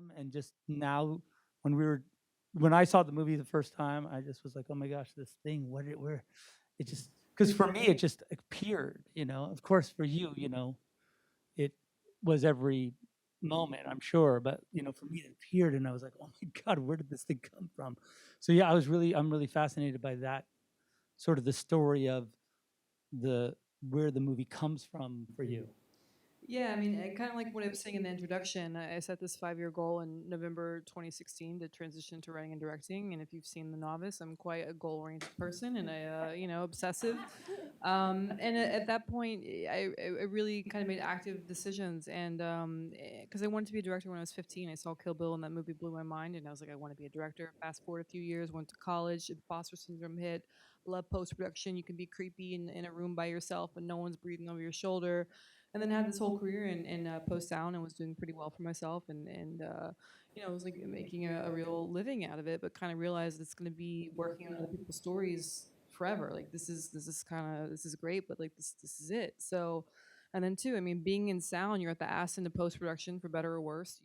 them, and just now when I saw the movie the first time, I just was like, oh my gosh, this thing, where it just, because for me it just appeared, Of course, for you, it was every moment, I'm sure, but for me it appeared, and I was like, oh my God, where did this thing come from? So yeah, I'm really fascinated by that, sort of the story of where the movie comes from for you. Yeah, I mean, kind of like what I was saying in the introduction, I set this 5-year goal in November 2016 to transition to writing and directing. And if you've seen The Novice, I'm quite a goal-oriented person and obsessive. And at that point, I really kind of made active decisions. And because I wanted to be a director when I was 15, I saw Kill Bill and that movie blew my mind. And I was like, I want to be a director. Fast forward a few years, went to college, imposter syndrome hit. Love post-production. You can be creepy in a room by yourself and no one's breathing over your shoulder. And then had this whole career in post sound and was doing pretty well for myself and was like making a real living out of it, but kind of realized it's going to be working on other people's stories forever. Like this is great, but like this is it. So, and then too, I mean, being in sound, you're at the ass into post production for better or worse.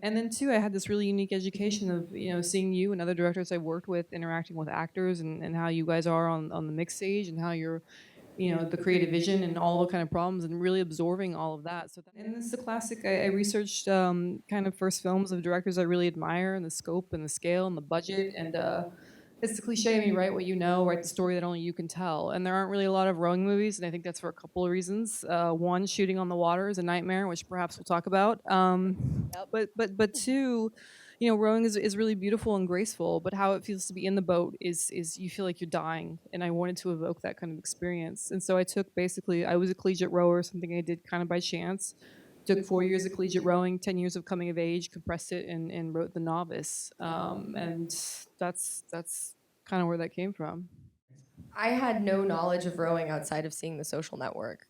And then too, I had this really unique education of seeing you and other directors I worked with interacting with actors and how you guys are on the mix stage and how you're the creative vision and all the kind of problems and really absorbing all of that. So, and this is a classic. I researched kind of first films of directors I really admire and the scope and the scale and the budget. And it's the cliche, I mean, write what you know, write the story that only you can tell. And there aren't really a lot of rowing movies, and I think that's for a couple of reasons. One, shooting on the water is a nightmare, which perhaps we'll talk about. But two, rowing is really beautiful and graceful, but how it feels to be in the boat is you feel like you're dying. And I wanted to evoke that kind of experience. And so I was a collegiate rower, something I did kind of by chance. Took 4 years of collegiate rowing, 10 years of coming of age, compressed it, and wrote The Novice. And that's kind of where that came from. I had no knowledge of rowing outside of seeing The Social Network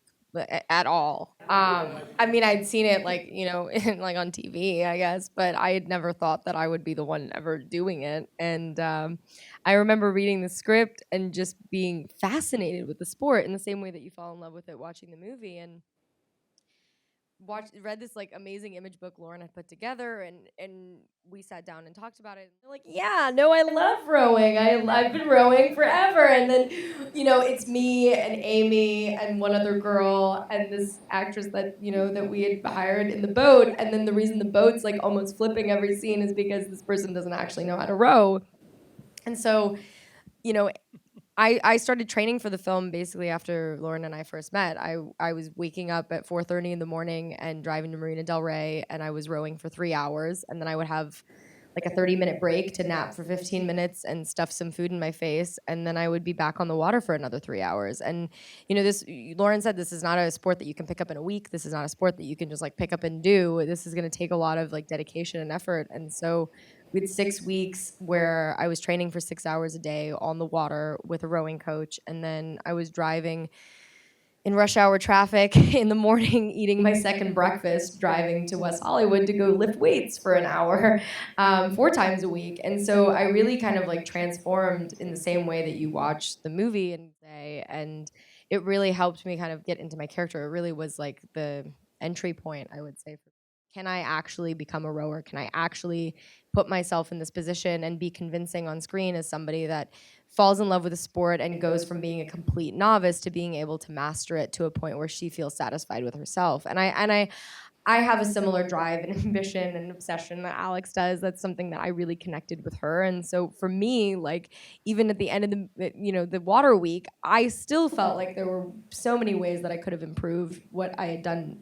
at all. I mean, I'd seen it like on TV, I guess, but I had never thought that I would be the one ever doing it. And I remember reading the script and just being fascinated with the sport in the same way that you fall in love with it watching the movie. And read this like amazing image book Lauren had put together, and we sat down and talked about it. They're like, yeah, no, I love rowing. I've been rowing forever. And then, it's me and Amy and one other girl and this actress that that we had hired in the boat. And then the reason the boat's like almost flipping every scene is because this person doesn't actually know how to row. And so, I started training for the film basically after Lauren and I first met. I was waking up at 4:30 in the morning and driving to Marina Del Rey, and I was rowing for 3 hours, and then I would have like a 30-minute break to nap for 15 minutes and stuff some food in my face, and then I would be back on the water for another 3 hours. And Lauren said this is not a sport that you can pick up in a week. This is not a sport that you can just like pick up and do. This is going to take a lot of like dedication and effort. And so we had 6 weeks where I was training for 6 hours a day on the water with a rowing coach, and then I was driving in rush hour traffic in the morning, eating my second breakfast, driving to West Hollywood to go lift weights for an hour, 4 times a week. And so I really kind of like transformed in the same way that you watch the movie and it really helped me kind of get into my character. It really was like the entry point, I would say. Can I actually become a rower? Can I actually put myself in this position and be convincing on screen as somebody that falls in love with the sport and goes from being a complete novice to being able to master it to a point where she feels satisfied with herself? And I have a similar drive and ambition and obsession that Alex does. That's something that I really connected with her. And so for me, like even at the end of the water week, I still felt like there were so many ways that I could have improved what I had done,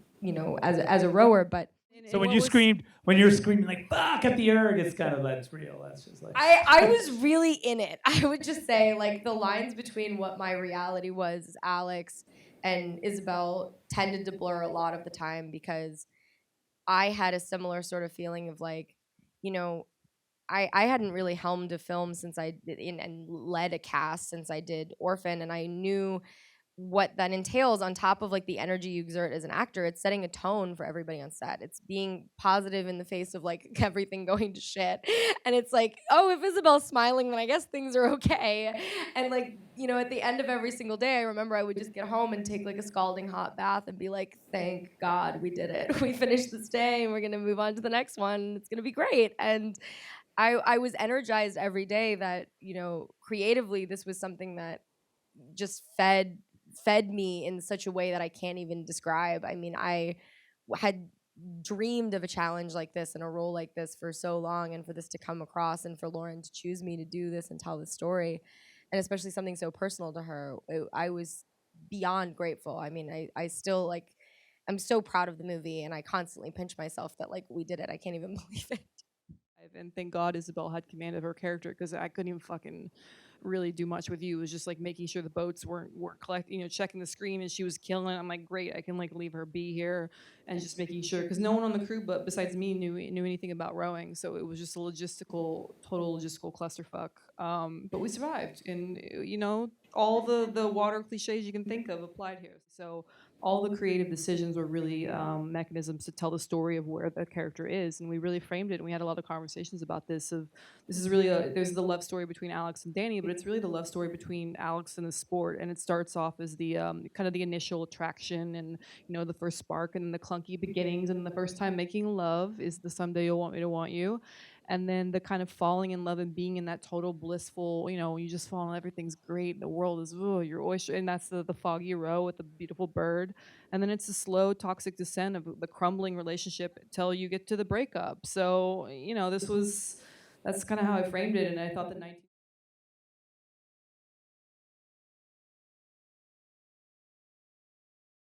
as a rower. But so when you're screaming like "fuck" at the erg, it's kind of that's real. That's just like I was really in it. I would just say like the lines between what my reality was as Alex and Isabel tended to blur a lot of the time because I had a similar sort of feeling of like, I hadn't really helmed a film since I did and led a cast since I did Orphan, and I knew what that entails on top of like the energy you exert as an actor, it's setting a tone for everybody on set. It's being positive in the face of like everything going to shit. And it's like, oh, if Isabel's smiling, then I guess things are okay. And like, you know, at the end of every single day, I remember I would just get home and take like a scalding hot bath and be like, thank God we did it. We finished this day and we're gonna move on to the next one. It's gonna be great. And I was energized every day that, you know, creatively this was something that just fed me in such a way that I can't even describe. I mean, I had dreamed of a challenge like this and a role like this for so long, and for this to come across and for Lauren to choose me to do this and tell this story, and especially something so personal to her, I was beyond grateful. I mean, I still like, I'm so proud of the movie, and I constantly pinch myself that like we did it. I can't even believe it. And thank God Isabel had command of her character, because I couldn't even fucking really do much with you. It was just like making sure the boats weren't collecting, you know, checking the screen, and she was killing it. I'm like, great, I can like leave her be here, and just making sure, because no one on the crew but besides me knew anything about rowing, so it was just a total logistical clusterfuck. But we survived, and you know, all the water cliches you can think of applied here. So all the creative decisions were really mechanisms to tell the story of where the character is, and we really framed it. And we had a lot of conversations about this. This is really there's the love story between Alex and Danny, but it's really the love story between Alex and the sport. And it starts off as the kind of the initial attraction, and you know, the first spark, and the clunky beginnings, and the first time making love is the someday you'll want me to want you. And then the kind of falling in love and being in that total blissful, you know, you just fall in love, everything's great, the world is, oh, your oyster, and that's the foggy row with the beautiful bird. And then it's a slow toxic descent of the crumbling relationship until you get to the breakup. So, you know, that's kind of how I framed it, and I thought the 19